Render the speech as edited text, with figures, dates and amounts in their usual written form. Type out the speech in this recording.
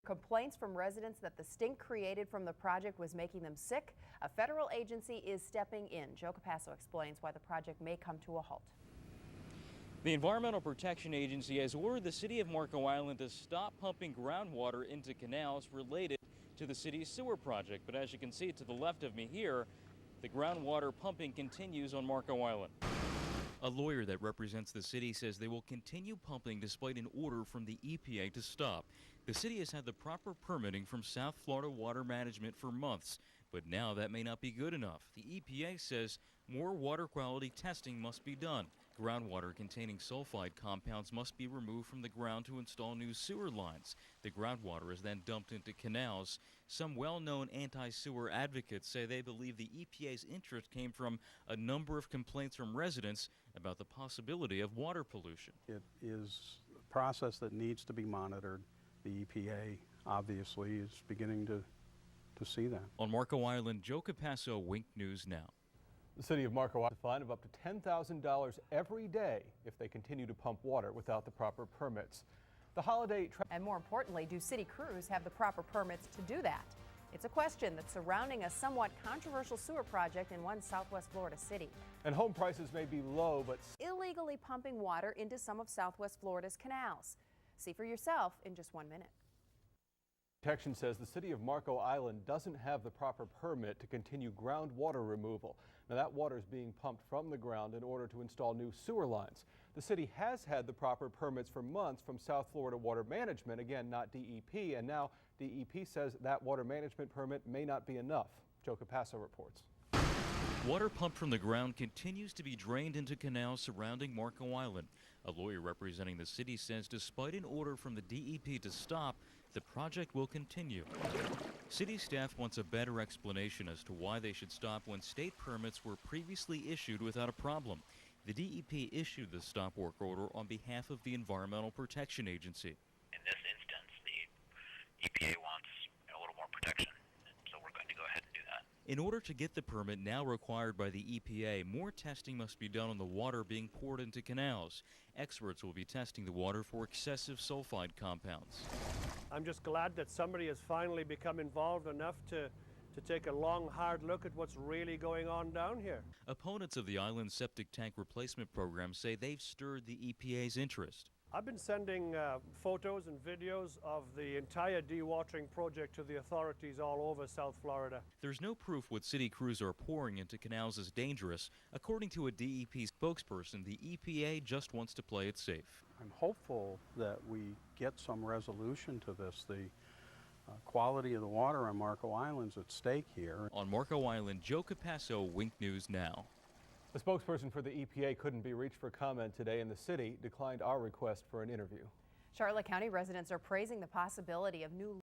Complaints from residents that the stink created from the project was making them sick. A federal agency is stepping in. Joe Capasso explains why the project may come to a halt. The Environmental Protection Agency has ordered the city of Marco Island to stop pumping groundwater into canals related to the city's sewer project. But as you can see to the left of me here, the groundwater pumping continues on Marco Island. A lawyer that represents the city says they will continue pumping despite an order from the EPA to stop. The city has had the proper permitting from South Florida Water Management for months, but now that may not be good enough. The EPA says more water quality testing must be done. Groundwater containing sulfide compounds must be removed from the ground to install new sewer lines. The groundwater is then dumped into canals. Some well-known anti-sewer advocates say they believe the EPA's interest came from a number of complaints from residents about the possibility of water pollution. It is a process that needs to be monitored. The EPA obviously is beginning to see that. On Marco Island, Joe Capasso, Wink News Now. The city of Marco Island a fine of up to $10,000 every day if they continue to pump water without the proper permits. The holiday and more importantly, do city crews have the proper permits to do that? It's a question that's surrounding a somewhat controversial sewer project in one Southwest Florida city. And home prices may be low, but illegally pumping water into some of Southwest Florida's canals. See for yourself in just 1 minute. Protection says the city of Marco Island doesn't have the proper permit to continue groundwater removal. Now that water is being pumped from the ground in order to install new sewer lines. The city has had the proper permits for months from South Florida Water Management, again not DEP, and now DEP says that water management permit may not be enough. Joe Capasso reports. Water pumped from the ground continues to be drained into canals surrounding Marco Island. A lawyer representing the city says despite an order from the DEP to stop, the project will continue. City staff wants a better explanation as to why they should stop when state permits were previously issued without a problem. The DEP issued the stop work order on behalf of the Environmental Protection Agency. In this instance, the EPA wants a little more protection, so we're going to go ahead and do that. In order to get the permit now required by the EPA, more testing must be done on the water being poured into canals. Experts will be testing the water for excessive sulfide compounds. I'm just glad that somebody has finally become involved enough to take a long, hard look at what's really going on down here. Opponents of the island's septic tank replacement program say they've stirred the EPA's interest. I've been sending photos and videos of the entire dewatering project to the authorities all over South Florida. There's no proof what city crews are pouring into canals is dangerous. According to a DEP spokesperson, the EPA just wants to play it safe. I'm hopeful that we get some resolution to this. The quality of the water on Marco Island is at stake here. On Marco Island, Joe Capasso, Wink News Now. The spokesperson for the EPA couldn't be reached for comment today, and the city declined our request for an interview. Charlotte County residents are praising the possibility of new